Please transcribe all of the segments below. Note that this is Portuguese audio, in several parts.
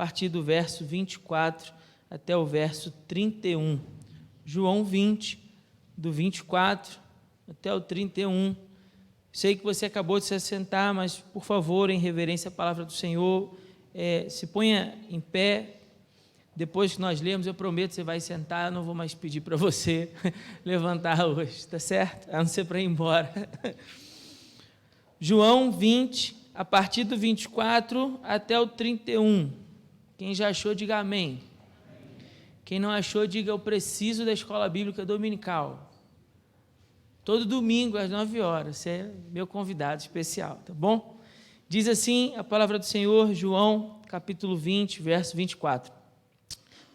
partir do verso 24 até o verso 31. João 20, do 24 até o 31. Sei que você acabou de se assentar, mas, por favor, em reverência à palavra do Senhor, se ponha em pé. Depois que nós lemos, eu prometo que você vai sentar, eu não vou mais pedir para você levantar hoje, tá certo? A não ser para ir embora. João 20, a partir do 24 até o 31. Quem já achou, diga amém. Quem não achou, diga eu preciso da escola bíblica dominical. Todo domingo, às 9 horas, você é meu convidado especial, tá bom? Diz assim a palavra do Senhor, João, capítulo 20, verso 24.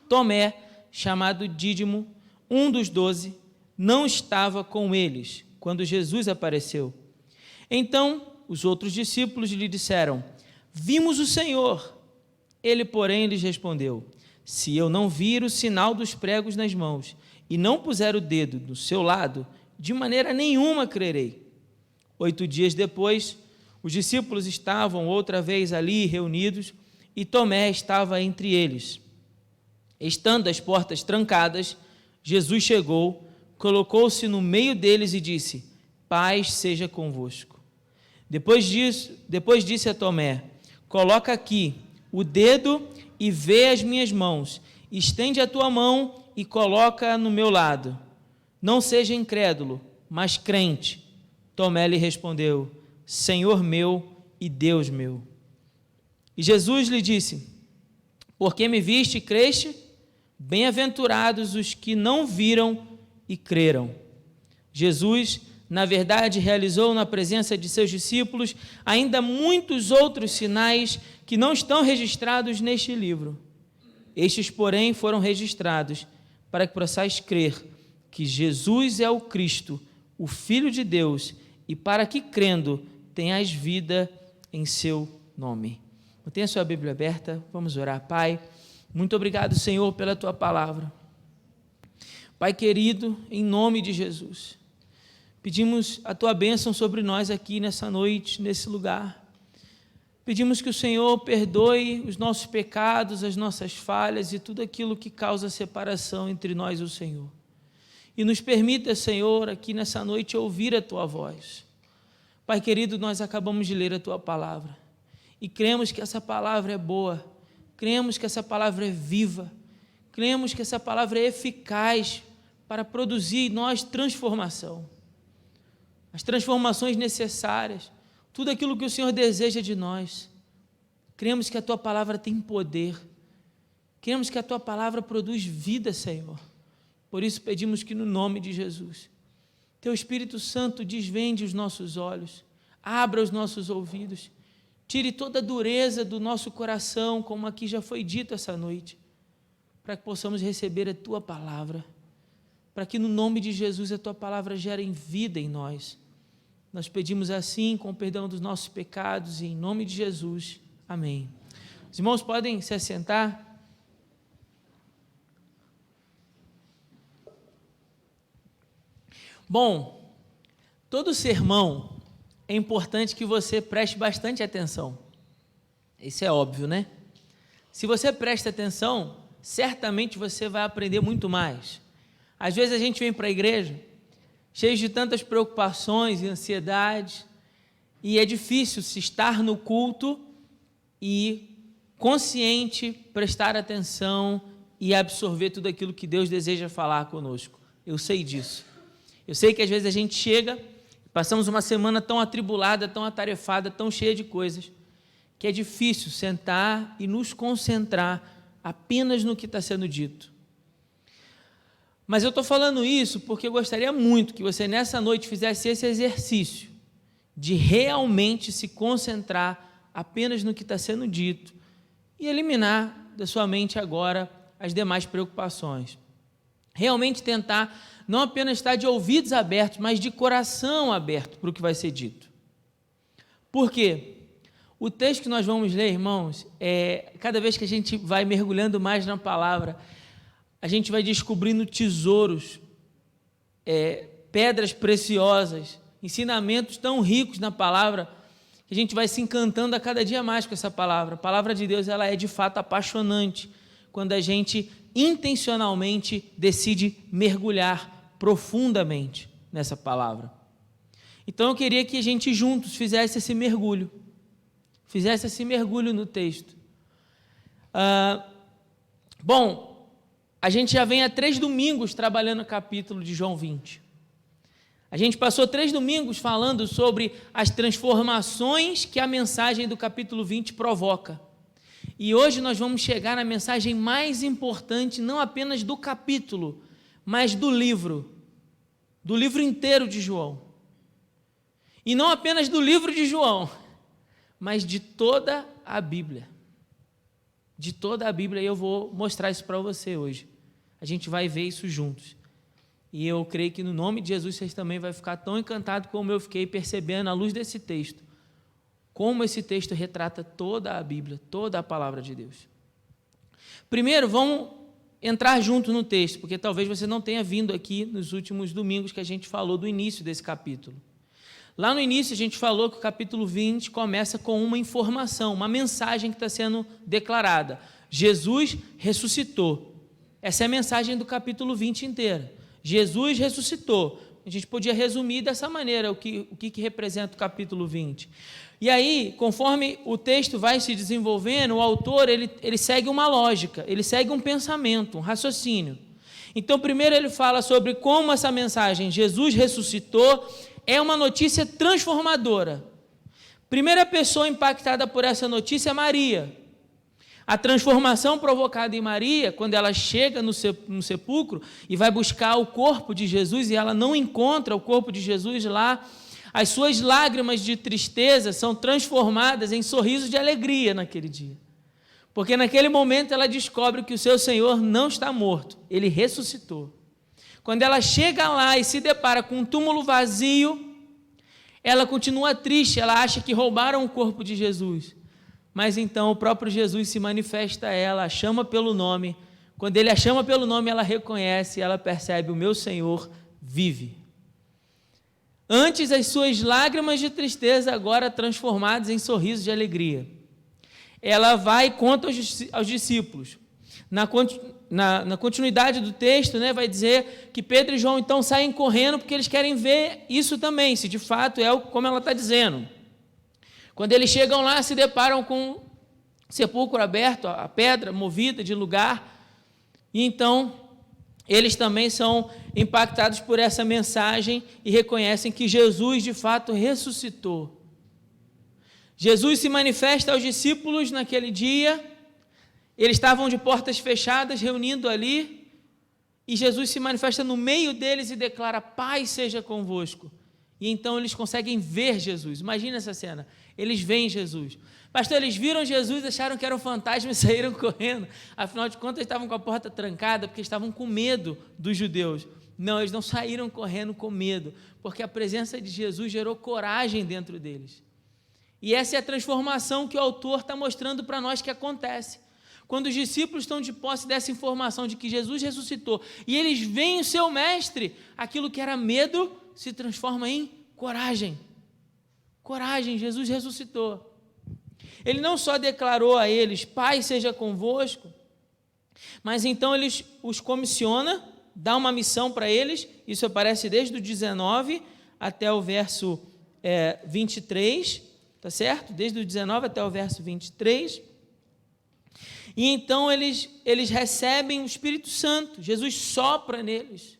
Tomé, chamado Dídimo, um dos 12, não estava com eles quando Jesus apareceu. Então, os outros discípulos lhe disseram, vimos o Senhor. Ele, porém, lhes respondeu, se eu não vir o sinal dos pregos nas mãos e não puser o dedo no seu lado, de maneira nenhuma crerei. 8 dias depois, os discípulos estavam outra vez ali reunidos e Tomé estava entre eles. Estando as portas trancadas, Jesus chegou, colocou-se no meio deles e disse, paz seja convosco. Depois disse a Tomé, coloca aqui o dedo e vê as minhas mãos, estende a tua mão e coloca no meu lado. Não seja incrédulo, mas crente. Tomé lhe respondeu, Senhor meu e Deus meu. E Jesus lhe disse, porque me viste e creste? Bem-aventurados os que não viram e creram. Jesus, na verdade, realizou na presença de seus discípulos ainda muitos outros sinais que não estão registrados neste livro. Estes, porém, foram registrados para que possais crer que Jesus é o Cristo, o Filho de Deus, e para que, crendo, tenhas vida em seu nome. Mantenha sua Bíblia aberta, vamos orar. Pai, muito obrigado, Senhor, pela tua palavra. Pai querido, em nome de Jesus, pedimos a tua bênção sobre nós aqui nessa noite, nesse lugar. Pedimos que o Senhor perdoe os nossos pecados, as nossas falhas e tudo aquilo que causa separação entre nós e o Senhor. E nos permita, Senhor, aqui nessa noite ouvir a tua voz. Pai querido, nós acabamos de ler a tua palavra e cremos que essa palavra é boa, cremos que essa palavra é viva, cremos que essa palavra é eficaz para produzir em nós transformação, as transformações necessárias, tudo aquilo que o Senhor deseja de nós. Cremos que a tua palavra tem poder, cremos que a tua palavra produz vida, Senhor. Por isso pedimos que no nome de Jesus, teu Espírito Santo desvende os nossos olhos, abra os nossos ouvidos, tire toda a dureza do nosso coração, como aqui já foi dito essa noite, para que possamos receber a tua palavra, para que no nome de Jesus a tua palavra gere vida em nós. Nós pedimos assim, com o perdão dos nossos pecados, e em nome de Jesus. Amém. Os irmãos podem se assentar. Bom, todo sermão é importante que você preste bastante atenção. Isso é óbvio, né? Se você presta atenção, certamente você vai aprender muito mais. Às vezes a gente vem para a igreja cheio de tantas preocupações e ansiedades, e é difícil se estar no culto e consciente prestar atenção e absorver tudo aquilo que Deus deseja falar conosco. Eu sei disso. Eu sei que às vezes a gente chega, passamos uma semana tão atribulada, tão atarefada, tão cheia de coisas, que é difícil sentar e nos concentrar apenas no que está sendo dito. Mas eu estou falando isso porque eu gostaria muito que você nessa noite fizesse esse exercício de realmente se concentrar apenas no que está sendo dito e eliminar da sua mente agora as demais preocupações. Realmente tentar não apenas estar de ouvidos abertos, mas de coração aberto para o que vai ser dito. Por quê? O texto que nós vamos ler, irmãos, cada vez que a gente vai mergulhando mais na palavra, a gente vai descobrindo tesouros, pedras preciosas, ensinamentos tão ricos na palavra, que a gente vai se encantando a cada dia mais com essa palavra. A palavra de Deus, ela é de fato apaixonante, quando a gente intencionalmente decide mergulhar profundamente nessa palavra. Então eu queria que a gente juntos fizesse esse mergulho no texto. Bom, a gente já vem há 3 domingos trabalhando o capítulo de João 20. A gente passou 3 domingos falando sobre as transformações que a mensagem do capítulo 20 provoca. E hoje nós vamos chegar na mensagem mais importante, não apenas do capítulo, mas do livro inteiro de João. E não apenas do livro de João, mas de toda a Bíblia. De toda a Bíblia, e eu vou mostrar isso para você hoje. A gente vai ver isso juntos. E eu creio que no nome de Jesus vocês também vão ficar tão encantados como eu fiquei percebendo à luz desse texto. Como esse texto retrata toda a Bíblia, toda a palavra de Deus. Primeiro, vamos entrar junto no texto, porque talvez você não tenha vindo aqui nos últimos domingos que a gente falou do início desse capítulo. Lá no início a gente falou que o capítulo 20 começa com uma informação, uma mensagem que está sendo declarada. Jesus ressuscitou. Essa é a mensagem do capítulo 20 inteira. Jesus ressuscitou. A gente podia resumir dessa maneira o que representa o capítulo 20. E aí, conforme o texto vai se desenvolvendo, o autor ele segue uma lógica, ele segue um pensamento, um raciocínio. Então, primeiro ele fala sobre como essa mensagem, Jesus ressuscitou, é uma notícia transformadora. Primeira pessoa impactada por essa notícia é Maria. A transformação provocada em Maria, quando ela chega no sepulcro e vai buscar o corpo de Jesus e ela não encontra o corpo de Jesus lá, as suas lágrimas de tristeza são transformadas em sorrisos de alegria naquele dia. Porque naquele momento ela descobre que o seu Senhor não está morto, ele ressuscitou. Quando ela chega lá e se depara com um túmulo vazio, ela continua triste, ela acha que roubaram o corpo de Jesus. Mas então o próprio Jesus se manifesta a ela, a chama pelo nome. Quando ele a chama pelo nome, ela reconhece, ela percebe: o meu Senhor vive. Antes as suas lágrimas de tristeza, agora transformadas em sorrisos de alegria. Ela vai e conta aos discípulos. Na continuidade do texto, né, vai dizer que Pedro e João então saem correndo porque eles querem ver isso também, se de fato é como ela está dizendo. Quando eles chegam lá, se deparam com o sepulcro aberto, a pedra movida de lugar, e então eles também são impactados por essa mensagem e reconhecem que Jesus de fato ressuscitou. Jesus se manifesta aos discípulos naquele dia, eles estavam de portas fechadas, reunindo ali, e Jesus se manifesta no meio deles e declara: paz seja convosco. E então eles conseguem ver Jesus. Imagina essa cena. Eles veem Jesus. Pastor, eles viram Jesus, acharam que era um fantasma e saíram correndo. Afinal de contas, eles estavam com a porta trancada porque estavam com medo dos judeus. Não, eles não saíram correndo com medo, porque a presença de Jesus gerou coragem dentro deles. E essa é a transformação que o autor está mostrando para nós que acontece. Quando os discípulos estão de posse dessa informação de que Jesus ressuscitou e eles veem o seu mestre, aquilo que era medo se transforma em coragem. Coragem, Jesus ressuscitou. Ele não só declarou a eles: paz seja convosco, mas então ele os comissiona, dá uma missão para eles. Isso aparece desde o 19 até o verso 23, tá certo? Desde o 19 até o verso 23. E então eles recebem o Espírito Santo. Jesus sopra neles.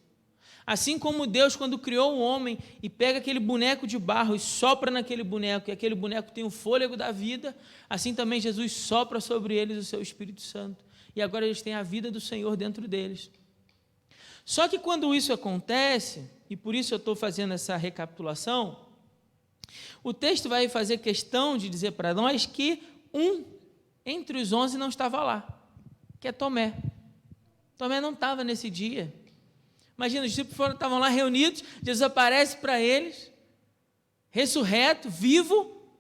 Assim como Deus, quando criou o homem e pega aquele boneco de barro e sopra naquele boneco, e aquele boneco tem o fôlego da vida, assim também Jesus sopra sobre eles o seu Espírito Santo. E agora eles têm a vida do Senhor dentro deles. Só que quando isso acontece, e por isso eu estou fazendo essa recapitulação, o texto vai fazer questão de dizer para nós que um entre os 11 não estava lá, que é Tomé. Tomé não estava nesse dia. Imagina, os discípulos estavam lá reunidos, Jesus aparece para eles, ressurreto, vivo,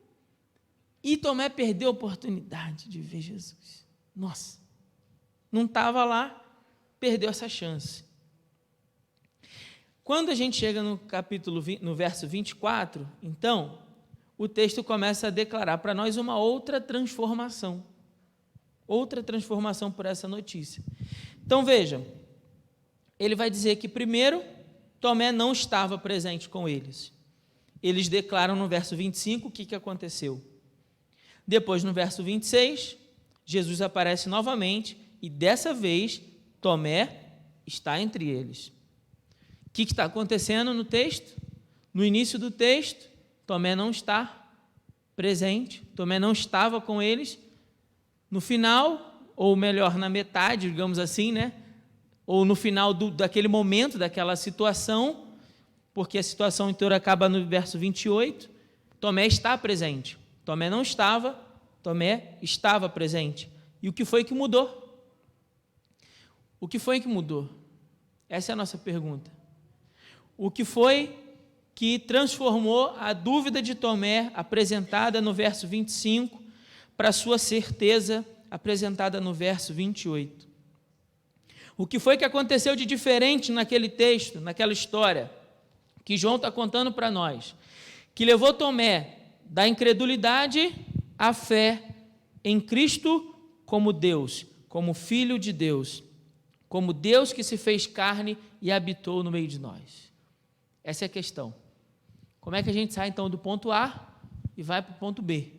e Tomé perdeu a oportunidade de ver Jesus. Nossa, não estava lá, perdeu essa chance. Quando a gente chega no capítulo, no verso 24, então, o texto começa a declarar para nós uma outra transformação por essa notícia. Então veja, ele vai dizer que primeiro, Tomé não estava presente com eles. Eles declaram no verso 25 o que aconteceu. Depois, no verso 26, Jesus aparece novamente e dessa vez Tomé está entre eles. O que está acontecendo no texto? No início do texto, Tomé não está presente, Tomé não estava com eles. No final, ou melhor, na metade, digamos assim, né? Ou no final daquele momento, daquela situação, porque a situação inteira acaba no verso 28, Tomé está presente. Tomé não estava, Tomé estava presente. E o que foi que mudou? O que foi que mudou? Essa é a nossa pergunta. O que foi que transformou a dúvida de Tomé, apresentada no verso 25, para a sua certeza, apresentada no verso 28? O que foi que aconteceu de diferente naquele texto, naquela história, que João está contando para nós, que levou Tomé da incredulidade à fé em Cristo como Deus, como Filho de Deus, como Deus que se fez carne e habitou no meio de nós? Essa é a questão. Como é que a gente sai, então, do ponto A e vai para o ponto B?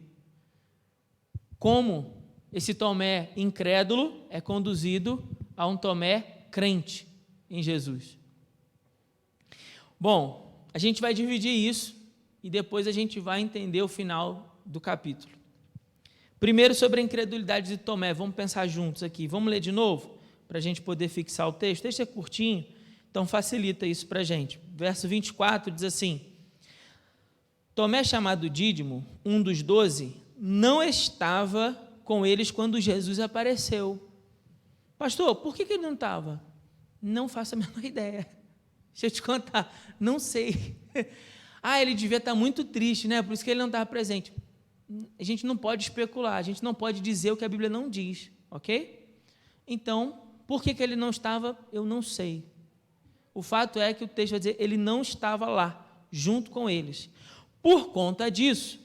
Como esse Tomé incrédulo é conduzido a um Tomé crente em Jesus? Bom, a gente vai dividir isso e depois a gente vai entender o final do capítulo. Primeiro, sobre a incredulidade de Tomé. Vamos pensar juntos aqui. Vamos ler de novo, para a gente poder fixar o texto. O texto é curtinho, então facilita isso para a gente. Verso 24 diz assim: Tomé, chamado Dídimo, um dos 12, não estava com eles quando Jesus apareceu. Pastor, por que ele não estava? Não faço a menor ideia. Deixa eu te contar, não sei. Ele devia estar muito triste, né? Por isso que ele não estava presente. A gente não pode especular, a gente não pode dizer o que a Bíblia não diz, ok? Então, por que ele não estava? Eu não sei. O fato é que o texto vai dizer, ele não estava lá, junto com eles. Por conta disso,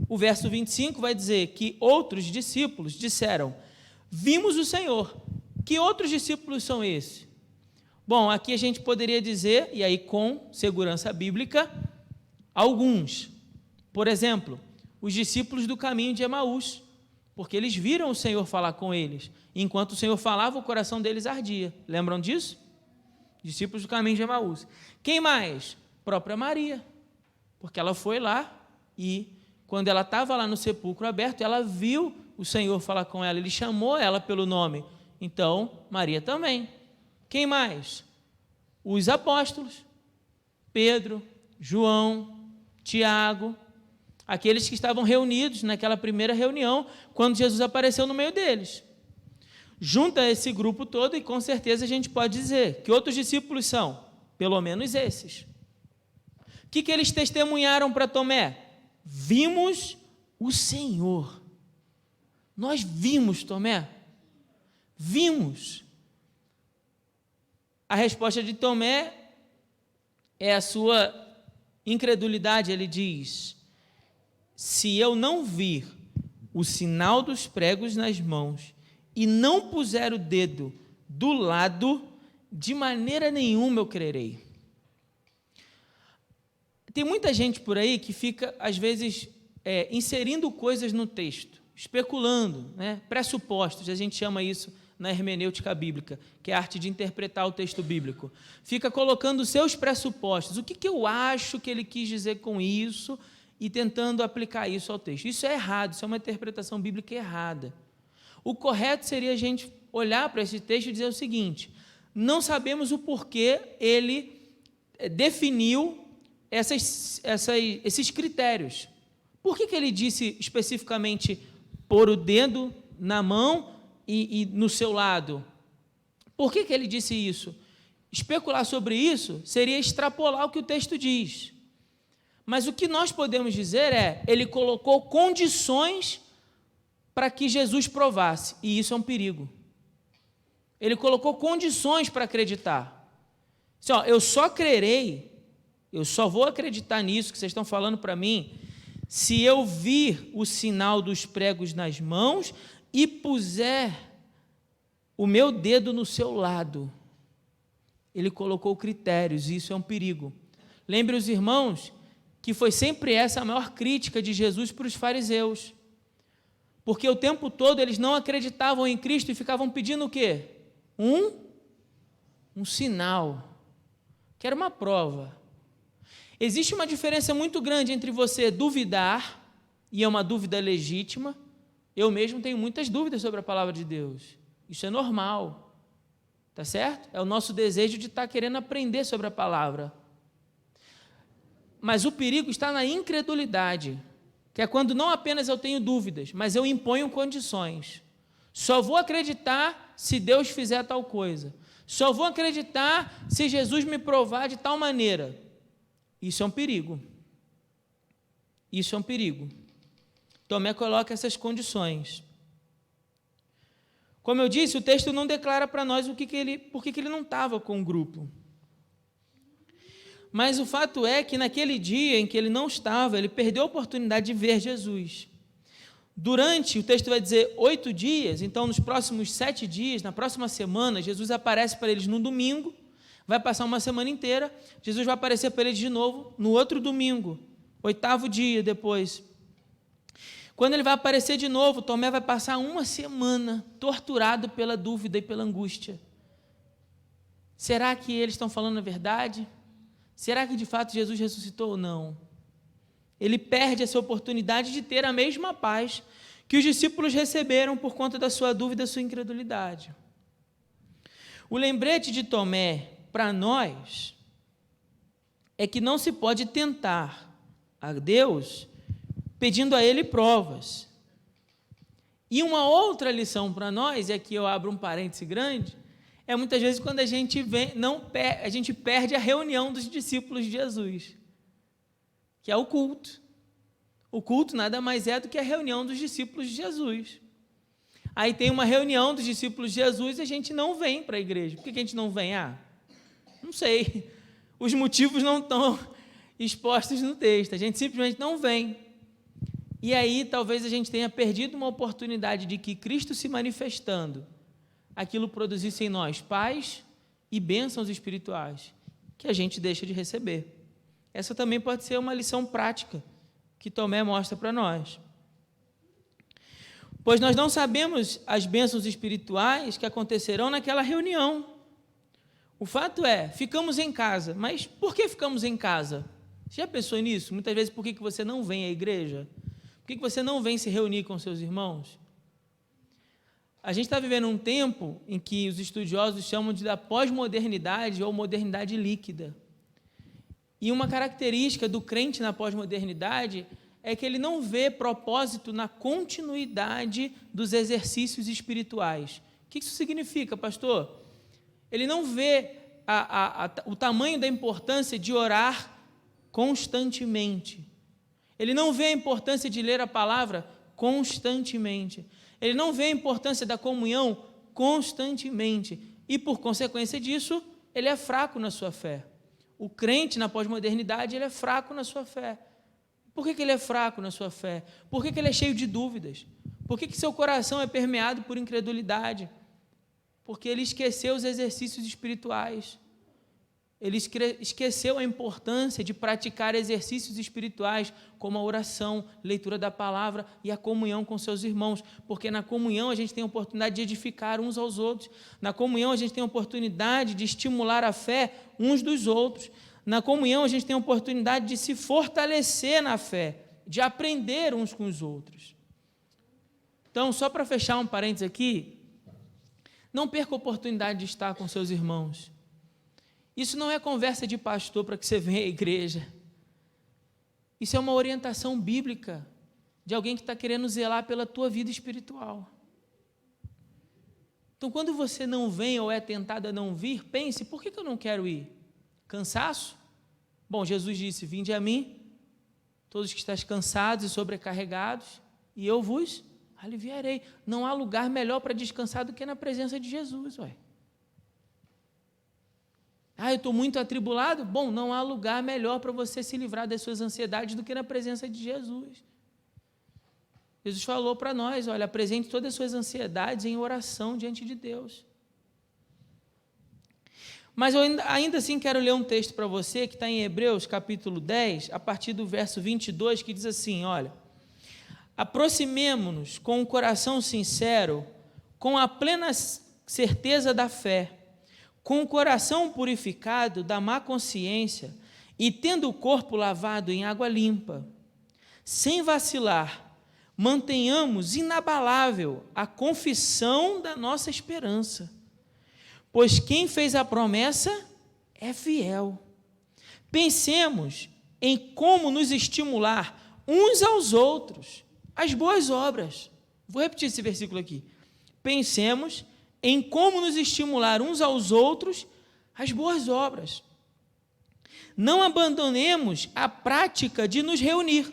o verso 25 vai dizer que outros discípulos disseram, vimos o Senhor. Que outros discípulos são esses? Bom, aqui a gente poderia dizer, e aí com segurança bíblica, alguns. Por exemplo, os discípulos do caminho de Emaús, porque eles viram o Senhor falar com eles. Enquanto o Senhor falava, o coração deles ardia. Lembram disso? Discípulos do caminho de Emaús. Quem mais? Própria Maria, porque ela foi lá e quando ela estava lá no sepulcro aberto, ela viu o Senhor falar com ela, ele chamou ela pelo nome. Então, Maria também. Quem mais? Os apóstolos, Pedro, João, Tiago, aqueles que estavam reunidos naquela primeira reunião, quando Jesus apareceu no meio deles. Junta esse grupo todo e com certeza a gente pode dizer que outros discípulos são, pelo menos esses. O que eles testemunharam para Tomé? Vimos o Senhor. Nós vimos, Tomé. Vimos. A resposta de Tomé é a sua incredulidade. Ele diz, se eu não vir o sinal dos pregos nas mãos e não puser o dedo do lado, de maneira nenhuma eu crerei. Tem muita gente por aí que fica, às vezes, inserindo coisas no texto, especulando, né? Pressupostos, a gente chama isso na hermenêutica bíblica, que é a arte de interpretar o texto bíblico. Fica colocando seus pressupostos, o que eu acho que ele quis dizer com isso, e tentando aplicar isso ao texto. Isso é errado, isso é uma interpretação bíblica errada. O correto seria a gente olhar para esse texto e dizer o seguinte, não sabemos o porquê ele definiu esses critérios. Por que ele disse especificamente pôr o dedo na mão e no seu lado? Por que ele disse isso? Especular sobre isso seria extrapolar o que o texto diz. Mas o que nós podemos dizer ele colocou condições para que Jesus provasse, e isso é um perigo. Ele colocou condições para acreditar. Eu só crerei, eu só vou acreditar nisso que vocês estão falando para mim, se eu vir o sinal dos pregos nas mãos e puser o meu dedo no seu lado. Ele colocou critérios, e isso é um perigo. Lembre os irmãos que foi sempre essa a maior crítica de Jesus para os fariseus. Porque o tempo todo eles não acreditavam em Cristo e ficavam pedindo o quê? Um sinal, que era uma prova. Existe uma diferença muito grande entre você duvidar, e é uma dúvida legítima. Eu mesmo tenho muitas dúvidas sobre a palavra de Deus. Isso é normal, tá certo? É o nosso desejo de estar querendo aprender sobre a palavra. Mas o perigo está na incredulidade, que é quando não apenas eu tenho dúvidas, mas eu imponho condições. Só vou acreditar se Deus fizer tal coisa. Só vou acreditar se Jesus me provar de tal maneira. Isso é um perigo. Isso é um perigo. Tomé coloca essas condições. Como eu disse, o texto não declara para nós por que ele não estava com o grupo. Mas o fato é que naquele dia em que ele não estava, ele perdeu a oportunidade de ver Jesus. Durante, o texto vai dizer, 8 dias, então nos próximos 7 dias, na próxima semana, Jesus aparece para eles no domingo, vai passar uma semana inteira, Jesus vai aparecer para eles de novo no outro domingo, 8º dia depois. Quando ele vai aparecer de novo, Tomé vai passar uma semana torturado pela dúvida e pela angústia. Será que eles estão falando a verdade? Será que de fato Jesus ressuscitou ou não? Ele perde essa oportunidade de ter a mesma paz que os discípulos receberam por conta da sua dúvida e da sua incredulidade. O lembrete de Tomé para nós é que não se pode tentar a Deus pedindo a Ele provas. E uma outra lição para nós, e aqui eu abro um parêntese grande, é muitas vezes quando a gente a gente perde a reunião dos discípulos de Jesus, que é o culto. O culto nada mais é do que a reunião dos discípulos de Jesus. Aí tem uma reunião dos discípulos de Jesus e a gente não vem para a igreja. Por que a gente não vem? Não sei. Os motivos não estão expostos no texto. A gente simplesmente não vem. E aí talvez a gente tenha perdido uma oportunidade de que Cristo se manifestando, aquilo produzisse em nós paz e bênçãos espirituais, que a gente deixa de receber. Essa também pode ser uma lição prática que Tomé mostra para nós. Pois nós não sabemos as bênçãos espirituais que acontecerão naquela reunião. O fato é, ficamos em casa. Mas por que ficamos em casa? Você já pensou nisso? Muitas vezes, por que você não vem à igreja? Por que você não vem se reunir com seus irmãos? A gente está vivendo um tempo em que os estudiosos chamam da pós-modernidade ou modernidade líquida. E uma característica do crente na pós-modernidade é que ele não vê propósito na continuidade dos exercícios espirituais. O que isso significa, pastor? Ele não vê o tamanho da importância de orar constantemente. Ele não vê a importância de ler a palavra constantemente. Ele não vê a importância da comunhão constantemente. E, por consequência disso, ele é fraco na sua fé. O crente na pós-modernidade, ele é fraco na sua fé. Por que ele é fraco na sua fé? Por que ele é cheio de dúvidas? Por que seu coração é permeado por incredulidade? Porque ele esqueceu os exercícios espirituais. Ele esqueceu a importância de praticar exercícios espirituais, como a oração, leitura da palavra e a comunhão com seus irmãos, porque na comunhão a gente tem a oportunidade de edificar uns aos outros, na comunhão a gente tem a oportunidade de estimular a fé uns dos outros, na comunhão a gente tem a oportunidade de se fortalecer na fé, de aprender uns com os outros. Então, só para fechar um parênteses aqui, não perca a oportunidade de estar com seus irmãos. Isso não é conversa de pastor para que você venha à igreja. Isso é uma orientação bíblica de alguém que está querendo zelar pela tua vida espiritual. Então, quando você não vem ou é tentado a não vir, pense, por que eu não quero ir? Cansaço? Bom, Jesus disse, vinde a mim, todos que estáis cansados e sobrecarregados, e eu vos aliviarei. Não há lugar melhor para descansar do que na presença de Jesus, ué. eu estou muito atribulado. Bom, não há lugar melhor para você se livrar das suas ansiedades do que na presença de Jesus. Jesus falou para nós, olha, apresente todas as suas ansiedades em oração diante de Deus. Mas eu ainda assim quero ler um texto para você, que está em Hebreus, capítulo 10, a partir do verso 22, que diz assim, olha, aproximemo-nos com um coração sincero, com a plena certeza da fé, com o coração purificado da má consciência e tendo o corpo lavado em água limpa, sem vacilar, mantenhamos inabalável a confissão da nossa esperança, pois quem fez a promessa é fiel. Pensemos em como nos estimular uns aos outros às boas obras. Vou repetir esse versículo aqui. Pensemos em como nos estimular uns aos outros às boas obras. Não abandonemos a prática de nos reunir.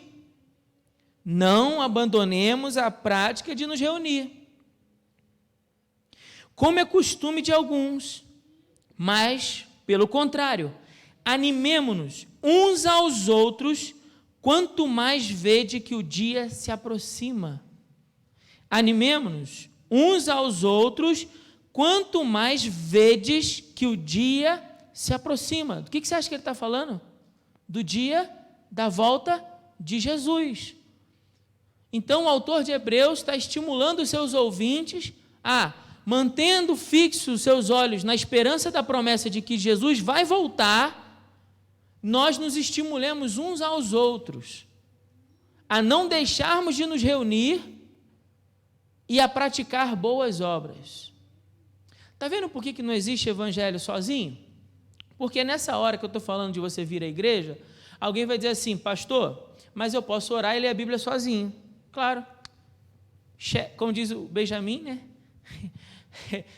Não abandonemos a prática de nos reunir, como é costume de alguns, mas, pelo contrário, animemo-nos uns aos outros, quanto mais vede que o dia se aproxima. Animemo-nos uns aos outros, quanto mais vedes que o dia se aproxima. Do que você acha que ele está falando? Do dia da volta de Jesus. Então, o autor de Hebreus está estimulando os seus ouvintes a, mantendo fixos seus olhos na esperança da promessa de que Jesus vai voltar, nós nos estimulemos uns aos outros a não deixarmos de nos reunir e a praticar boas obras. Está vendo por que não existe evangelho sozinho? Porque nessa hora que eu estou falando de você vir à igreja, alguém vai dizer assim, pastor, mas eu posso orar e ler a Bíblia sozinho. Claro, como diz o Benjamin, né?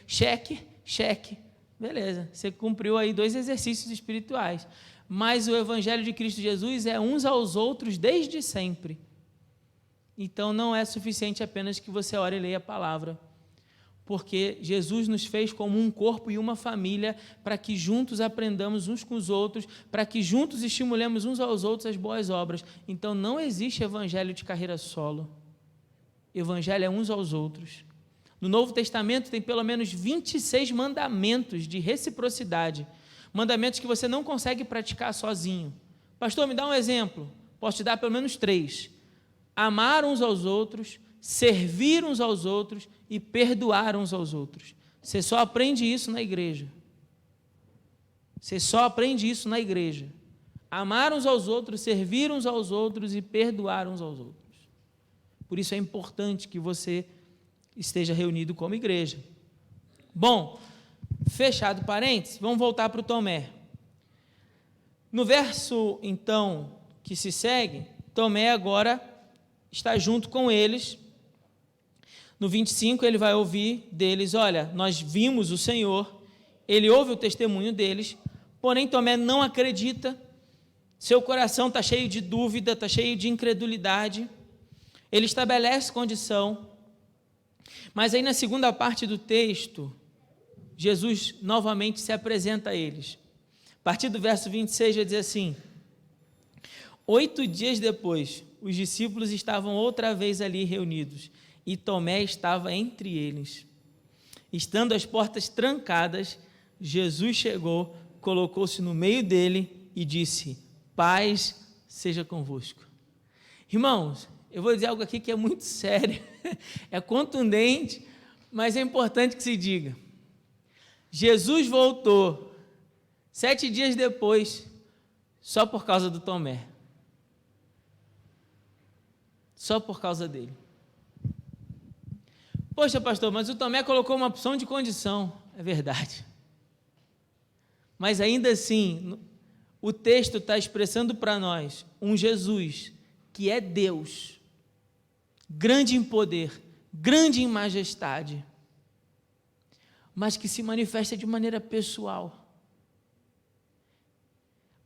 Cheque, beleza, você cumpriu aí 2 exercícios espirituais, mas o Evangelho de Cristo Jesus é uns aos outros desde sempre, então não é suficiente apenas que você ore e leia a palavra, porque Jesus nos fez como um corpo e uma família, para que juntos aprendamos uns com os outros, para que juntos estimulemos uns aos outros as boas obras. Então não existe evangelho de carreira solo, evangelho é uns aos outros. No Novo Testamento tem pelo menos 26 mandamentos de reciprocidade, mandamentos que você não consegue praticar sozinho. Pastor, me dá um exemplo. Posso te dar pelo menos 3. Amar uns aos outros, servir uns aos outros e perdoar uns aos outros. Você só aprende isso na igreja. Você só aprende isso na igreja. Amar uns aos outros, servir uns aos outros e perdoar uns aos outros. Por isso é importante que você esteja reunido como igreja. Bom, fechado parênteses, vamos voltar para o Tomé. No verso, então, que se segue, Tomé agora está junto com eles. No 25, ele vai ouvir deles, olha, nós vimos o Senhor, ele ouve o testemunho deles, porém Tomé não acredita, seu coração está cheio de dúvida, está cheio de incredulidade, ele estabelece condição, mas aí na segunda parte do texto, Jesus novamente se apresenta a eles. A partir do verso 26 vai dizer assim, 8 dias depois, os discípulos estavam outra vez ali reunidos, e Tomé estava entre eles. Estando as portas trancadas, Jesus chegou, colocou-se no meio dele e disse, paz seja convosco. Irmãos, eu vou dizer algo aqui que é muito sério, é contundente, mas é importante que se diga. Jesus voltou 7 dias depois, só por causa do Tomé. Só por causa dele. Poxa, pastor, mas o Tomé colocou uma opção de condição. É verdade. Mas ainda assim, o texto está expressando para nós um Jesus que é Deus, grande em poder, grande em majestade, mas que se manifesta de maneira pessoal.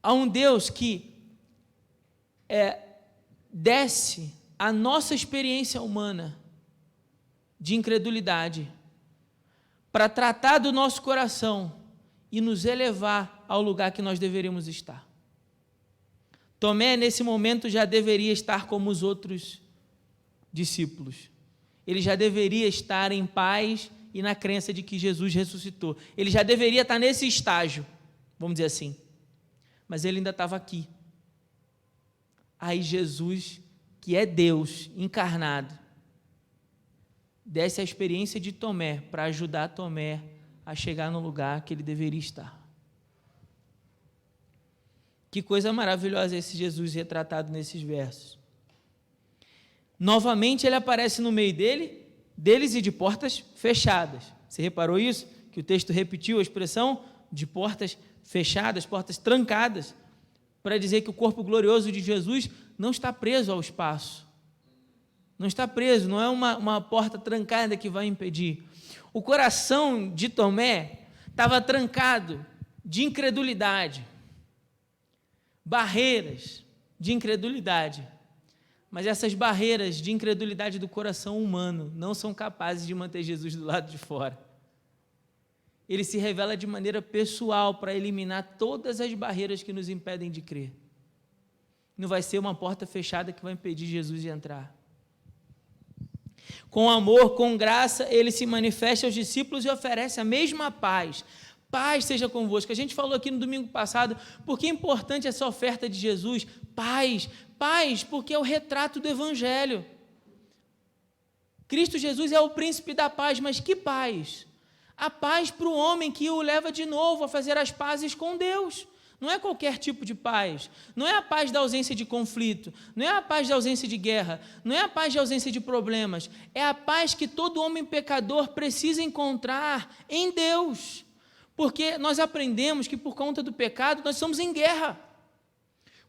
Há um Deus que desce a nossa experiência humana de incredulidade para tratar do nosso coração e nos elevar ao lugar que nós deveríamos estar. Tomé, nesse momento, já deveria estar como os outros discípulos. Ele já deveria estar em paz e na crença de que Jesus ressuscitou. Ele já deveria estar nesse estágio, vamos dizer assim. Mas ele ainda estava aqui. Aí Jesus, que é Deus encarnado, desce a experiência de Tomé para ajudar Tomé a chegar no lugar que ele deveria estar. Que coisa maravilhosa esse Jesus retratado nesses versos. Novamente ele aparece no meio deles e de portas fechadas. Você reparou isso? Que o texto repetiu a expressão de portas fechadas, portas trancadas, para dizer que o corpo glorioso de Jesus não está preso ao espaço. Não está preso, não é uma porta trancada que vai impedir. O coração de Tomé estava trancado de incredulidade, barreiras de incredulidade. Mas essas barreiras de incredulidade do coração humano não são capazes de manter Jesus do lado de fora. Ele se revela de maneira pessoal para eliminar todas as barreiras que nos impedem de crer. Não vai ser uma porta fechada que vai impedir Jesus de entrar. Com amor, com graça, ele se manifesta aos discípulos e oferece a mesma paz. Paz seja convosco. A gente falou aqui no domingo passado, por que é importante essa oferta de Jesus? Paz, paz, porque é o retrato do Evangelho. Cristo Jesus é o príncipe da paz, mas que paz? A paz para o homem que o leva de novo a fazer as pazes com Deus. Não é qualquer tipo de paz, não é a paz da ausência de conflito, não é a paz da ausência de guerra, não é a paz da ausência de problemas, é a paz que todo homem pecador precisa encontrar em Deus. Porque nós aprendemos que por conta do pecado nós estamos em guerra.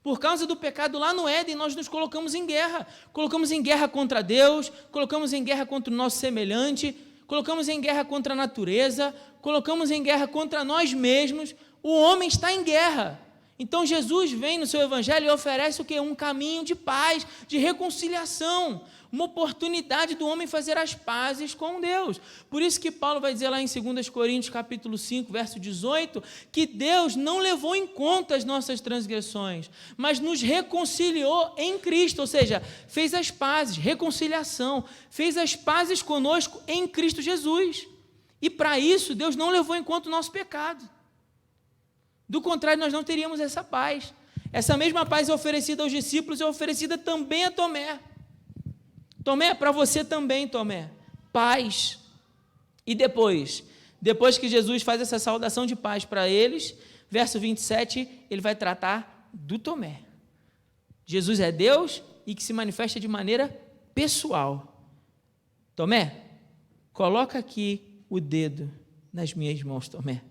Por causa do pecado lá no Éden nós nos colocamos em guerra. Colocamos em guerra contra Deus, colocamos em guerra contra o nosso semelhante, colocamos em guerra contra a natureza, colocamos em guerra contra nós mesmos. O homem está em guerra. Então Jesus vem no seu evangelho e oferece o quê? Um caminho de paz, de reconciliação, uma oportunidade do homem fazer as pazes com Deus. Por isso que Paulo vai dizer lá em 2 Coríntios capítulo 5, verso 18, que Deus não levou em conta as nossas transgressões, mas nos reconciliou em Cristo, ou seja, fez as pazes, reconciliação, fez as pazes conosco em Cristo Jesus. E para isso Deus não levou em conta o nosso pecado. Do contrário, nós não teríamos essa paz. Essa mesma paz é oferecida aos discípulos, é oferecida também a Tomé. Tomé, para você também, Tomé. Paz. E depois que Jesus faz essa saudação de paz para eles, verso 27, ele vai tratar do Tomé. Jesus é Deus e que se manifesta de maneira pessoal. Tomé, coloca aqui o dedo nas minhas mãos, Tomé.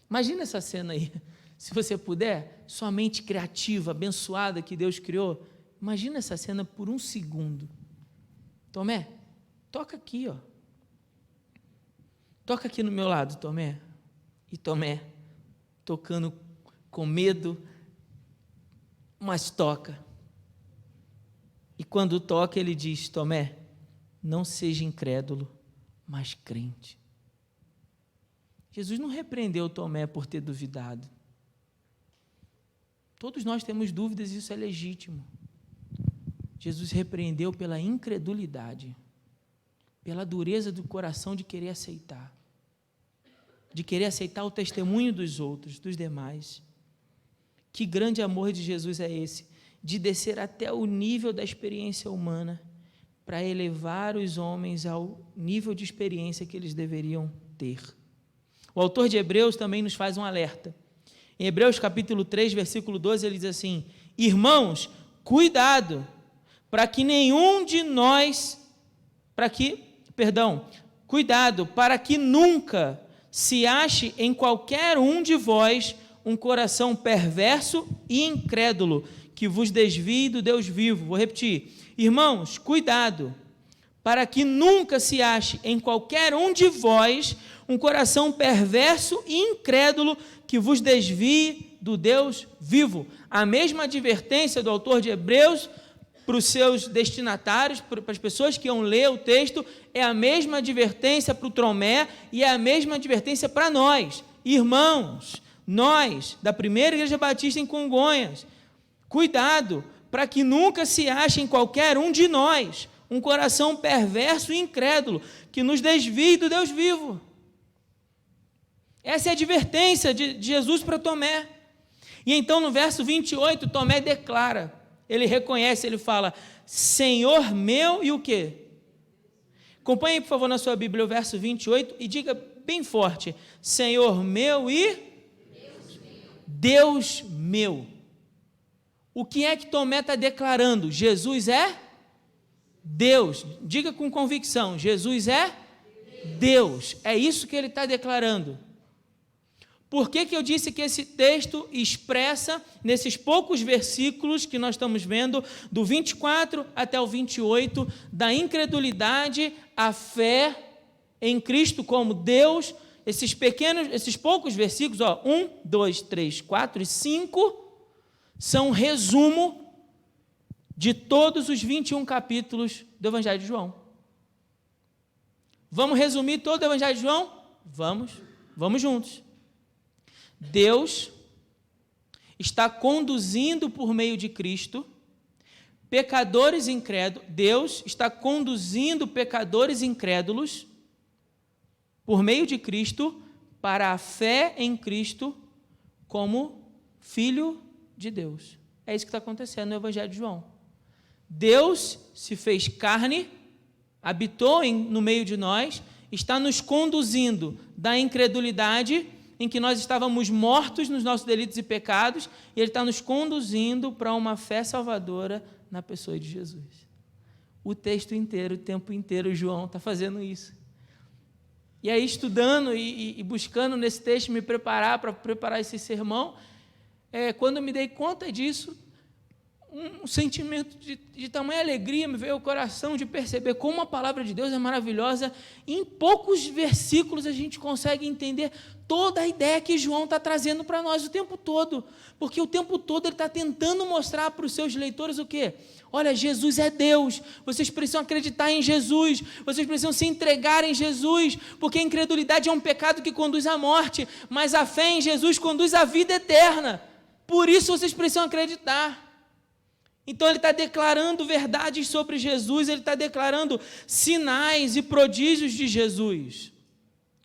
Imagina essa cena aí, se você puder, sua mente criativa, abençoada que Deus criou, imagina essa cena por um segundo. Tomé, toca aqui, ó. Toca aqui no meu lado, Tomé. E Tomé, tocando com medo, mas toca. E quando toca, ele diz, Tomé, não seja incrédulo, mas crente. Jesus não repreendeu Tomé por ter duvidado. Todos nós temos dúvidas e isso é legítimo. Jesus repreendeu pela incredulidade, pela dureza do coração de querer aceitar o testemunho dos outros, dos demais. Que grande amor de Jesus é esse, de descer até o nível da experiência humana para elevar os homens ao nível de experiência que eles deveriam ter. O autor de Hebreus também nos faz um alerta. Em Hebreus capítulo 3, versículo 12, ele diz assim, irmãos, cuidado, para que nunca se ache em qualquer um de vós um coração perverso e incrédulo, que vos desvie do Deus vivo. Vou repetir, irmãos, cuidado, para que nunca se ache em qualquer um de vós um coração perverso e incrédulo que vos desvie do Deus vivo. A mesma advertência do autor de Hebreus para os seus destinatários, para as pessoas que iam ler o texto, é a mesma advertência para o Tomé e é a mesma advertência para nós. Irmãos, nós, da primeira igreja batista em Congonhas, cuidado, para que nunca se ache em qualquer um de nós um coração perverso e incrédulo, que nos desvie do Deus vivo. Essa é a advertência de Jesus para Tomé. E então no verso 28, Tomé declara, ele reconhece, ele fala, Senhor meu e o quê? Acompanhe, por favor, na sua Bíblia o verso 28 e diga bem forte, Senhor meu e Deus meu. O que é que Tomé está declarando? Jesus é Deus. Diga com convicção, Jesus é Deus. É isso que ele está declarando. Por que eu disse que esse texto expressa, nesses poucos versículos que nós estamos vendo, do 24 até o 28, da incredulidade à fé em Cristo como Deus, esses poucos versículos, 1, 2, 3, 4 e 5, são um resumo de todos os 21 capítulos do Evangelho de João. Vamos resumir todo o Evangelho de João? Vamos juntos. Deus está conduzindo por meio de Cristo pecadores incrédulos. Deus está conduzindo pecadores incrédulos por meio de Cristo para a fé em Cristo como Filho de Deus. É isso que está acontecendo no Evangelho de João. Deus se fez carne, habitou no meio de nós, está nos conduzindo da incredulidade em que nós estávamos mortos nos nossos delitos e pecados, e Ele está nos conduzindo para uma fé salvadora na pessoa de Jesus. O texto inteiro, o tempo inteiro, João está fazendo isso. E aí, estudando e buscando nesse texto me preparar para preparar esse sermão, quando eu me dei conta disso, um sentimento de tamanha alegria me veio ao coração de perceber como a palavra de Deus é maravilhosa. Em poucos versículos a gente consegue entender toda a ideia que João está trazendo para nós o tempo todo, porque o tempo todo ele está tentando mostrar para os seus leitores o quê? Olha, Jesus é Deus, vocês precisam acreditar em Jesus, vocês precisam se entregar em Jesus, porque a incredulidade é um pecado que conduz à morte, mas a fé em Jesus conduz à vida eterna, por isso vocês precisam acreditar. Então ele está declarando verdades sobre Jesus, ele está declarando sinais e prodígios de Jesus.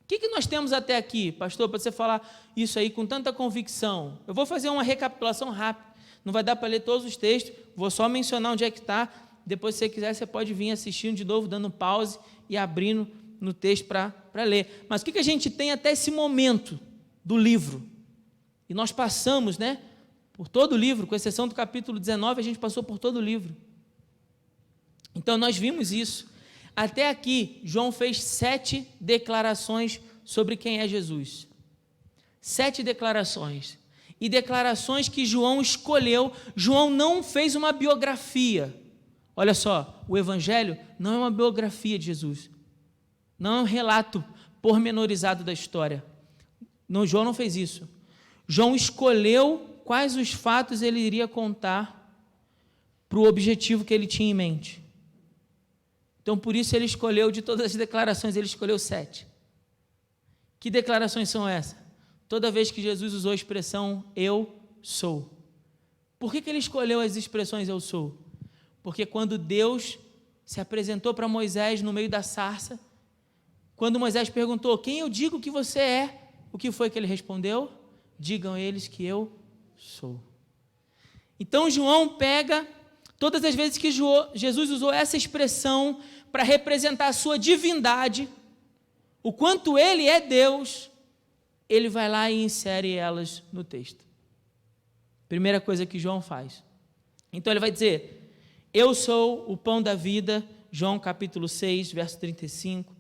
O que nós temos até aqui, pastor, para você falar isso aí com tanta convicção? Eu vou fazer uma recapitulação rápida, não vai dar para ler todos os textos, vou só mencionar onde é que está, depois se você quiser você pode vir assistindo de novo, dando pause e abrindo no texto para ler. Mas o que a gente tem até esse momento do livro? E nós passamos, por todo o livro, com exceção do capítulo 19, a gente passou por todo o livro. Então, nós vimos isso. Até aqui, João fez 7 declarações sobre quem é Jesus. 7 declarações. E declarações que João escolheu. João não fez uma biografia. Olha só, o Evangelho não é uma biografia de Jesus. Não é um relato pormenorizado da história. Não, João não fez isso. João escolheu quais os fatos ele iria contar para o objetivo que ele tinha em mente. Então, por isso ele escolheu, de todas as declarações, ele escolheu 7. Que declarações são essas? Toda vez que Jesus usou a expressão, eu sou. Por que ele escolheu as expressões eu sou? Porque quando Deus se apresentou para Moisés no meio da sarça, quando Moisés perguntou, quem eu digo que você é? O que foi que ele respondeu? Digam eles que eu sou. Então João pega todas as vezes que Jesus usou essa expressão para representar a sua divindade, o quanto ele é Deus, ele vai lá e insere elas no texto. Primeira coisa que João faz. Então ele vai dizer, eu sou o pão da vida, João capítulo 6, verso 35,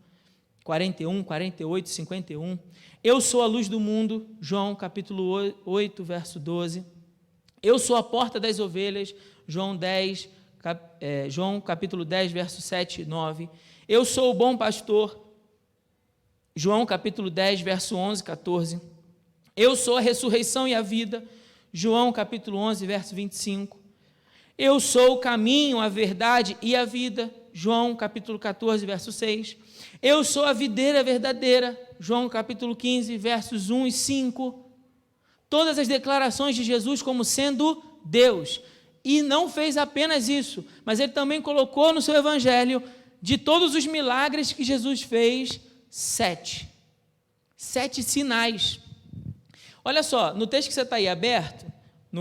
41, 48, 51. Eu sou a luz do mundo, João capítulo 8, verso 12. Eu sou a porta das ovelhas, João capítulo 10, verso 7 e 9. Eu sou o bom pastor, João capítulo 10, verso 11 e 14. Eu sou a ressurreição e a vida, João capítulo 11, verso 25. Eu sou o caminho, a verdade e a vida, João capítulo 14, verso 6. Eu sou a videira verdadeira, João capítulo 15, versos 1 e 5. todas as declarações de Jesus como sendo Deus. E não fez apenas isso, mas ele também colocou no seu evangelho, de todos os milagres que Jesus fez, 7 sinais. Olha só, no texto que você está aí aberto,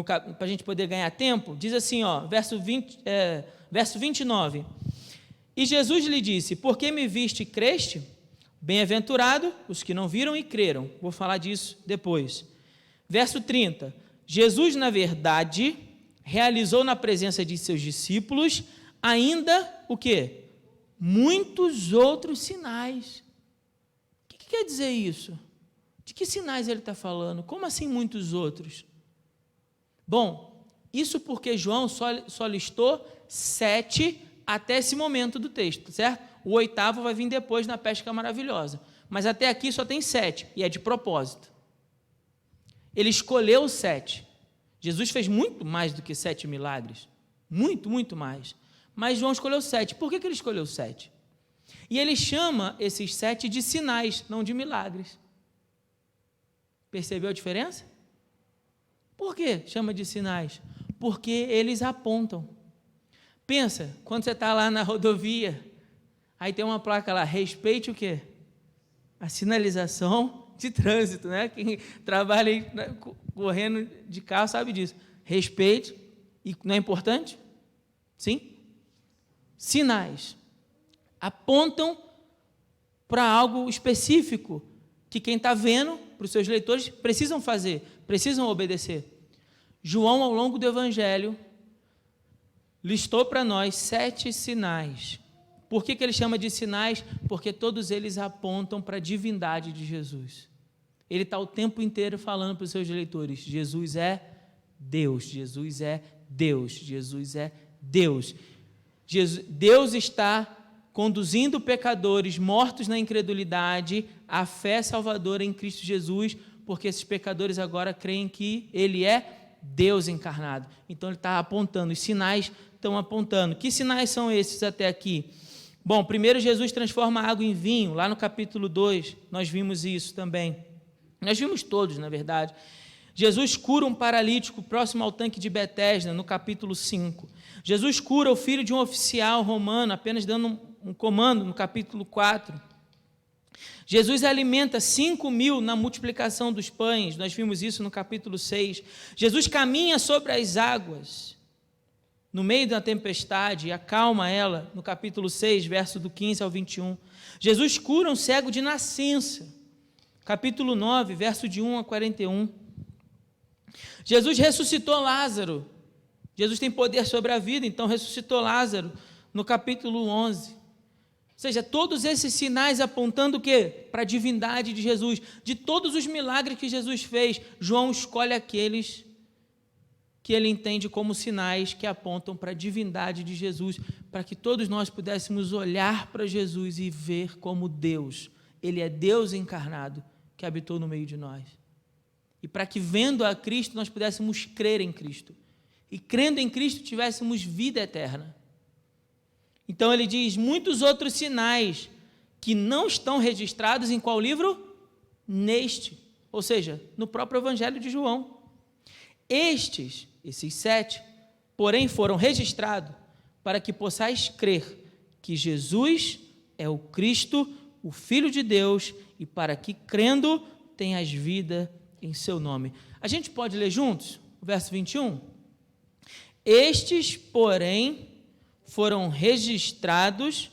para a gente poder ganhar tempo, diz assim, verso 29. E Jesus lhe disse, por que me viste e creste? Bem-aventurado os que não viram e creram. Vou falar disso depois. Verso 30. Jesus, na verdade, realizou na presença de seus discípulos ainda o quê? Muitos outros sinais. O que quer dizer isso? De que sinais ele está falando? Como assim muitos outros? Bom, isso porque João só listou 7 até esse momento do texto, certo? O 8º vai vir depois na pesca maravilhosa. Mas até aqui só tem 7, e é de propósito. Ele escolheu 7. Jesus fez muito mais do que 7 milagres. Muito, muito mais. Mas João escolheu 7. Por que ele escolheu 7? E ele chama esses 7 de sinais, não de milagres. Percebeu a diferença? Por que chama de sinais? Porque eles apontam. Pensa, quando você está lá na rodovia, aí tem uma placa lá, respeite o quê? A sinalização de trânsito, né? Quem trabalha aí, correndo de carro sabe disso. Respeite, e não é importante? Sim? Sinais apontam para algo específico que quem está vendo, para os seus leitores, precisam fazer, precisam obedecer. João, ao longo do Evangelho, listou para nós 7 sinais. Por que ele chama de sinais? Porque todos eles apontam para a divindade de Jesus. Ele está o tempo inteiro falando para os seus leitores, Jesus é Deus, Jesus é Deus, Jesus é Deus. Deus está conduzindo pecadores mortos na incredulidade à fé salvadora em Cristo Jesus, porque esses pecadores agora creem que Ele é Deus encarnado. Então ele está apontando, os sinais estão apontando. Que sinais são esses até aqui? Bom, primeiro Jesus transforma a água em vinho, lá no capítulo 2, nós vimos isso também. Nós vimos todos, na verdade. Jesus cura um paralítico próximo ao tanque de Betesda, no capítulo 5. Jesus cura o filho de um oficial romano, apenas dando um comando, no capítulo 4. Jesus alimenta 5.000 na multiplicação dos pães, nós vimos isso no capítulo 6. Jesus caminha sobre as águas, no meio da tempestade, e acalma ela, no capítulo 6, verso do 15 ao 21. Jesus cura um cego de nascença, capítulo 9, verso de 1 a 41. Jesus ressuscitou Lázaro. Jesus tem poder sobre a vida, então ressuscitou Lázaro, no capítulo 11. Ou seja, todos esses sinais apontando o quê? Para a divindade de Jesus. De todos os milagres que Jesus fez, João escolhe aqueles que ele entende como sinais que apontam para a divindade de Jesus, para que todos nós pudéssemos olhar para Jesus e ver como Deus. Ele é Deus encarnado que habitou no meio de nós. E para que, vendo a Cristo, nós pudéssemos crer em Cristo. E crendo em Cristo, tivéssemos vida eterna. Então ele diz, muitos outros sinais que não estão registrados em qual livro? Neste, ou seja, no próprio Evangelho de João. Esses 7, porém foram registrados para que possais crer que Jesus é o Cristo, o Filho de Deus, e para que, crendo, tenhas vida em seu nome. A gente pode ler juntos o verso 21? Estes, porém, foram registrados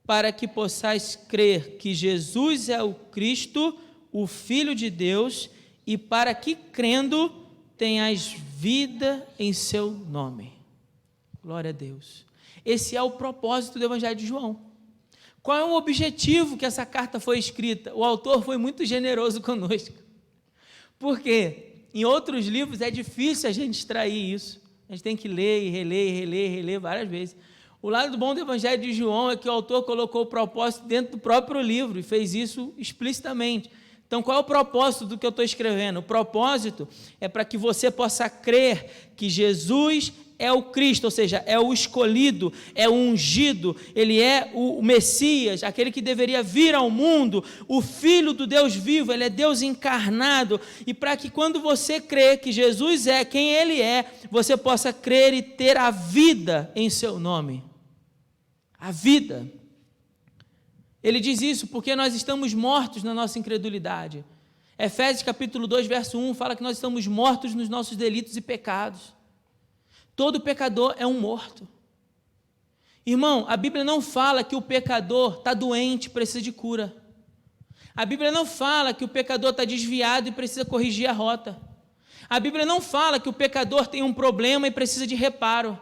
para que possais crer que Jesus é o Cristo, o Filho de Deus, e para que, crendo, tenhas vida em seu nome. Glória a Deus. Esse é o propósito do Evangelho de João. Qual é o objetivo que essa carta foi escrita? O autor foi muito generoso conosco. Porque em outros livros é difícil a gente extrair isso. A gente tem que ler e reler várias vezes. O lado bom do Evangelho de João é que o autor colocou o propósito dentro do próprio livro e fez isso explicitamente. Então, qual é o propósito do que eu estou escrevendo? O propósito é para que você possa crer que Jesus é o Cristo, ou seja, é o escolhido, é o ungido, ele é o Messias, aquele que deveria vir ao mundo, o Filho do Deus vivo, ele é Deus encarnado, e para que quando você crê que Jesus é quem ele é, você possa crer e ter a vida em seu nome. A vida. Ele diz isso porque nós estamos mortos na nossa incredulidade. Efésios capítulo 2, verso 1, fala que nós estamos mortos nos nossos delitos e pecados. Todo pecador é um morto. Irmão, a Bíblia não fala que o pecador está doente e precisa de cura. A Bíblia não fala que o pecador está desviado e precisa corrigir a rota. A Bíblia não fala que o pecador tem um problema e precisa de reparo.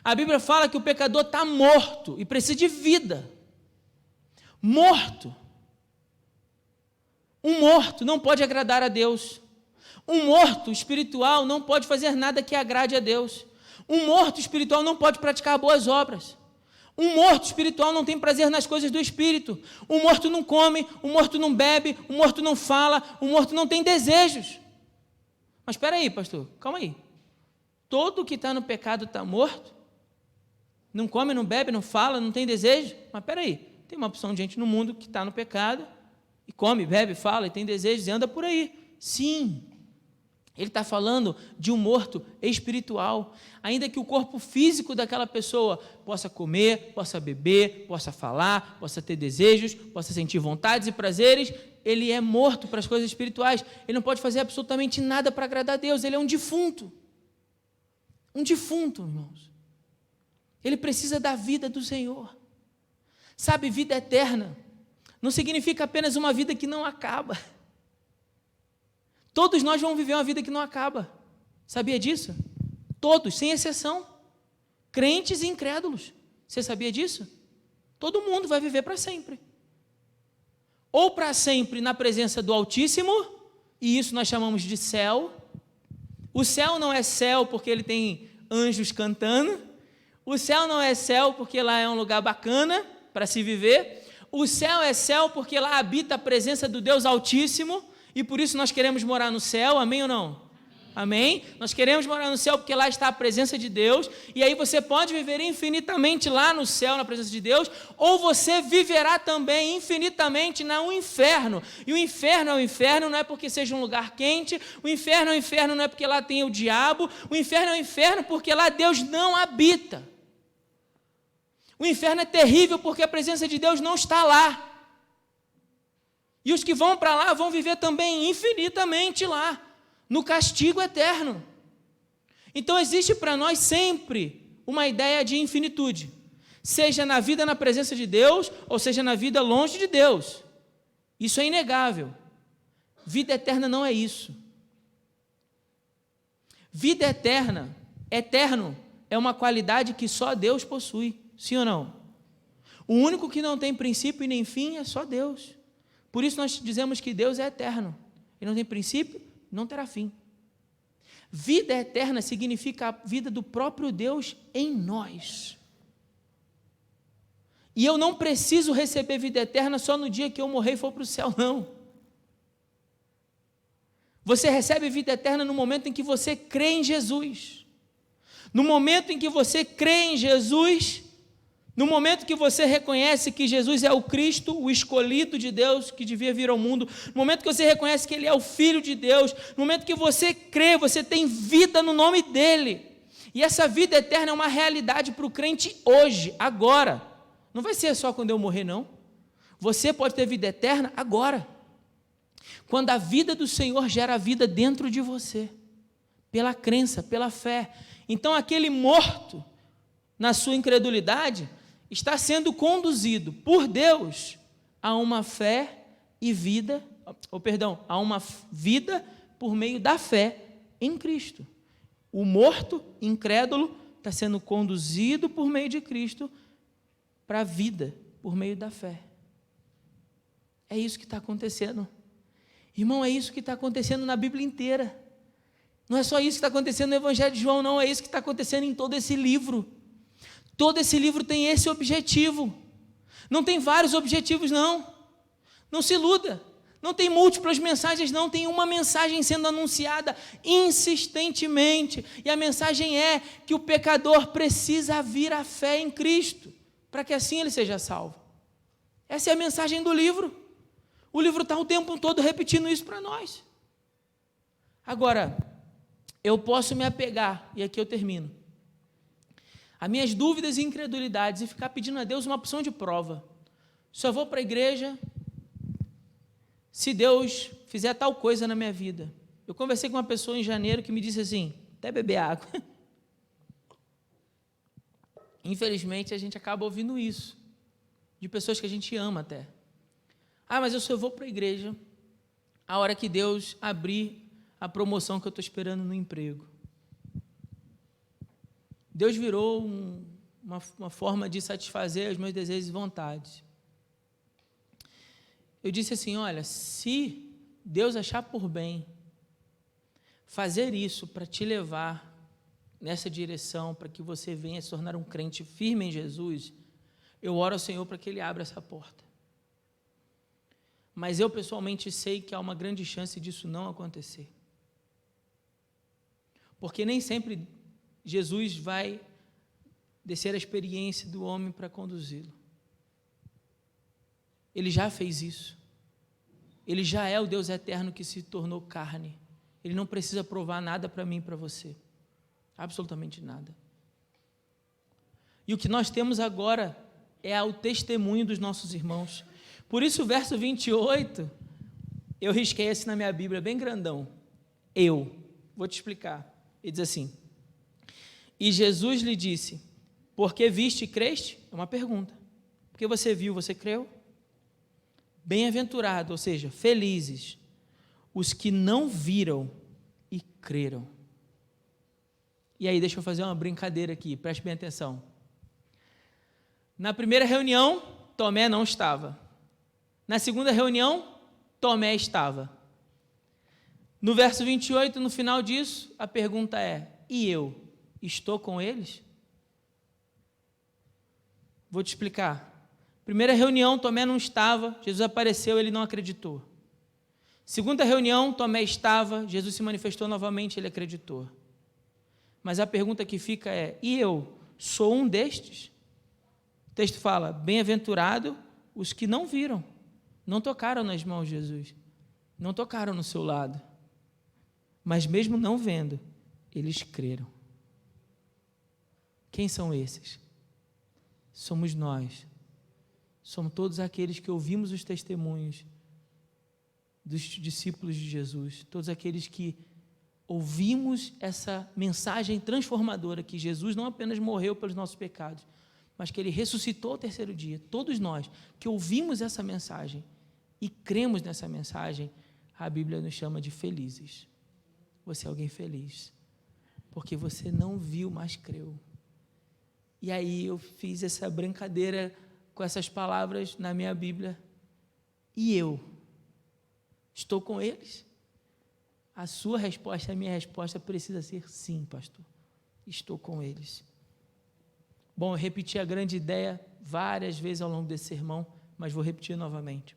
A Bíblia fala que o pecador está morto e precisa de vida. Morto. Um morto não pode agradar a Deus. Um morto espiritual não pode fazer nada que agrade a Deus. Um morto espiritual não pode praticar boas obras. Um morto espiritual não tem prazer nas coisas do Espírito. Um morto não come, um morto não bebe, um morto não fala, um morto não tem desejos. Mas espera aí, pastor, calma aí. Todo que está no pecado está morto? Não come, não bebe, não fala, não tem desejo? Mas espera aí, tem uma opção de gente no mundo que está no pecado, e come, bebe, fala, e tem desejos, e anda por aí. Sim, ele está falando de um morto espiritual, ainda que o corpo físico daquela pessoa possa comer, possa beber, possa falar, possa ter desejos, possa sentir vontades e prazeres, ele é morto para as coisas espirituais, ele não pode fazer absolutamente nada para agradar a Deus, ele é um defunto, irmãos. Ele precisa da vida do Senhor. Sabe, vida eterna não significa apenas uma vida que não acaba. Todos nós vamos viver uma vida que não acaba. Sabia disso? Todos, sem exceção. Crentes e incrédulos. Você sabia disso? Todo mundo vai viver para sempre. Ou para sempre na presença do Altíssimo, e isso nós chamamos de céu. O céu não é céu porque ele tem anjos cantando. O céu não é céu porque lá é um lugar bacana para se viver. O céu é céu porque lá habita a presença do Deus Altíssimo, e por isso nós queremos morar no céu, amém ou não? Amém? Nós queremos morar no céu porque lá está a presença de Deus, e aí você pode viver infinitamente lá no céu, na presença de Deus, ou você viverá também infinitamente no inferno. E o inferno é o inferno, não é porque seja um lugar quente, o inferno é o inferno não é porque lá tem o diabo, o inferno é o inferno porque lá Deus não habita. O inferno é terrível porque a presença de Deus não está lá. E os que vão para lá vão viver também infinitamente lá, no castigo eterno. Então existe para nós sempre uma ideia de infinitude, seja na vida na presença de Deus, ou seja na vida longe de Deus. Isso é inegável. Vida eterna não é isso. Vida eterna, eterno, é uma qualidade que só Deus possui. Sim ou não? O único que não tem princípio e nem fim é só Deus. Por isso nós dizemos que Deus é eterno. Ele não tem princípio, não terá fim. Vida eterna significa a vida do próprio Deus em nós. E eu não preciso receber vida eterna só no dia que eu morrer e for para o céu, não. Você recebe vida eterna no momento em que você crê em Jesus. No momento em que você crê em Jesus, no momento que você reconhece que Jesus é o Cristo, o escolhido de Deus, que devia vir ao mundo, no momento que você reconhece que Ele é o Filho de Deus, no momento que você crê, você tem vida no nome dEle. E essa vida eterna é uma realidade para o crente hoje, agora. Não vai ser só quando eu morrer, não. Você pode ter vida eterna agora. Quando a vida do Senhor gera vida dentro de você, pela crença, pela fé. Então aquele morto, na sua incredulidade, está sendo conduzido por Deus a uma fé e vida, a uma vida por meio da fé em Cristo. O morto, incrédulo, está sendo conduzido por meio de Cristo para a vida por meio da fé. É isso que está acontecendo. Irmão, é isso que está acontecendo na Bíblia inteira. Não é só isso que está acontecendo no Evangelho de João, não, é isso que está acontecendo em todo esse livro. Todo esse livro tem esse objetivo. Não tem vários objetivos, não. Não se iluda. Não tem múltiplas mensagens, não. Tem uma mensagem sendo anunciada insistentemente. E a mensagem é que o pecador precisa vir à fé em Cristo, para que assim ele seja salvo. Essa é a mensagem do livro. O livro está o tempo todo repetindo isso para nós. Agora, eu posso me apegar, e aqui eu termino, a minhas dúvidas e incredulidades e ficar pedindo a Deus uma opção de prova. Só vou para a igreja se Deus fizer tal coisa na minha vida. Eu conversei com uma pessoa em janeiro que me disse assim, até beber água. Infelizmente, a gente acaba ouvindo isso, de pessoas que a gente ama até. Mas eu só vou para a igreja a hora que Deus abrir a promoção que eu estou esperando no emprego. Deus virou uma forma de satisfazer os meus desejos e vontades. Eu disse assim, olha, se Deus achar por bem fazer isso para te levar nessa direção, para que você venha se tornar um crente firme em Jesus, eu oro ao Senhor para que Ele abra essa porta. Mas eu pessoalmente sei que há uma grande chance disso não acontecer. Porque nem sempre Jesus vai descer a experiência do homem para conduzi-lo. Ele já fez isso. Ele já é o Deus eterno que se tornou carne. Ele não precisa provar nada para mim e para você. Absolutamente nada. E o que nós temos agora é o testemunho dos nossos irmãos. Por isso o verso 28, eu risquei esse na minha Bíblia, bem grandão. Vou te explicar. Ele diz assim, e Jesus lhe disse, porque viste e creste? É uma pergunta. Porque você viu, você creu? Bem-aventurado, ou seja, felizes, os que não viram e creram. E aí, deixa eu fazer uma brincadeira aqui, preste bem atenção. Na primeira reunião, Tomé não estava. Na segunda reunião, Tomé estava. No verso 28, no final disso, a pergunta é, e eu estou com eles? Vou te explicar. Primeira reunião, Tomé não estava, Jesus apareceu, ele não acreditou. Segunda reunião, Tomé estava, Jesus se manifestou novamente, ele acreditou. Mas a pergunta que fica é, e eu sou um destes? O texto fala, bem-aventurado os que não viram, não tocaram nas mãos de Jesus, não tocaram no seu lado, mas mesmo não vendo, eles creram. Quem são esses? Somos nós. Somos todos aqueles que ouvimos os testemunhos dos discípulos de Jesus, todos aqueles que ouvimos essa mensagem transformadora, que Jesus não apenas morreu pelos nossos pecados, mas que Ele ressuscitou ao terceiro dia. Todos nós que ouvimos essa mensagem e cremos nessa mensagem, a Bíblia nos chama de felizes. Você é alguém feliz, porque você não viu, mas creu. E aí eu fiz essa brincadeira com essas palavras na minha Bíblia. E eu estou com eles? A sua resposta, a minha resposta precisa ser sim, pastor. Estou com eles. Bom, eu repeti a grande ideia várias vezes ao longo desse sermão, mas vou repetir novamente.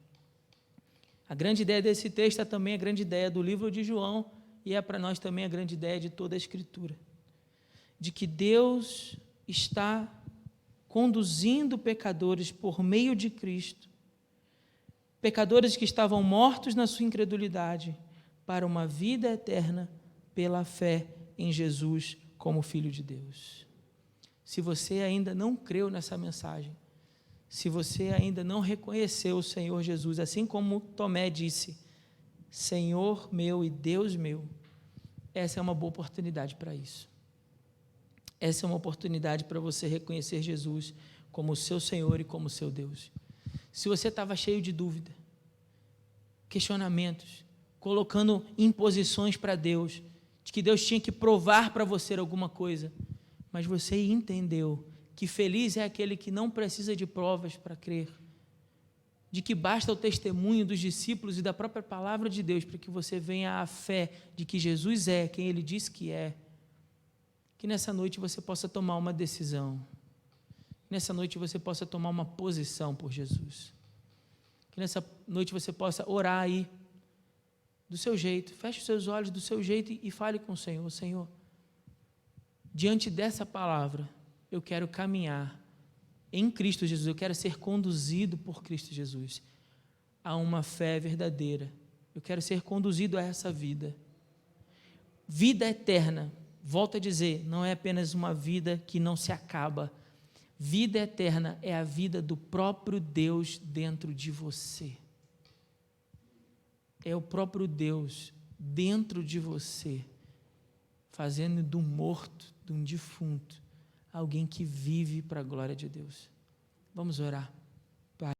A grande ideia desse texto é também a grande ideia do livro de João e é para nós também a grande ideia de toda a Escritura. De que Deus está conduzindo pecadores por meio de Cristo, pecadores que estavam mortos na sua incredulidade, para uma vida eterna pela fé em Jesus como Filho de Deus. Se você ainda não creu nessa mensagem, se você ainda não reconheceu o Senhor Jesus, assim como Tomé disse, Senhor meu e Deus meu, essa é uma boa oportunidade para isso. Essa é uma oportunidade para você reconhecer Jesus como seu Senhor e como seu Deus. Se você estava cheio de dúvida, questionamentos, colocando imposições para Deus, de que Deus tinha que provar para você alguma coisa, mas você entendeu que feliz é aquele que não precisa de provas para crer, de que basta o testemunho dos discípulos e da própria palavra de Deus para que você venha à fé de que Jesus é quem Ele diz que é. Que nessa noite você possa tomar uma decisão, nessa noite você possa tomar uma posição por Jesus, que que nessa noite você possa orar aí, do seu jeito, feche os seus olhos do seu jeito e fale com o Senhor. Senhor, diante dessa palavra, eu quero caminhar em Cristo Jesus, eu quero ser conduzido por Cristo Jesus a uma fé verdadeira, eu quero ser conduzido a essa vida. Vida eterna, volto a dizer, não é apenas uma vida que não se acaba. Vida eterna é a vida do próprio Deus dentro de você. É o próprio Deus dentro de você, fazendo do morto, de um defunto, alguém que vive para a glória de Deus. Vamos orar.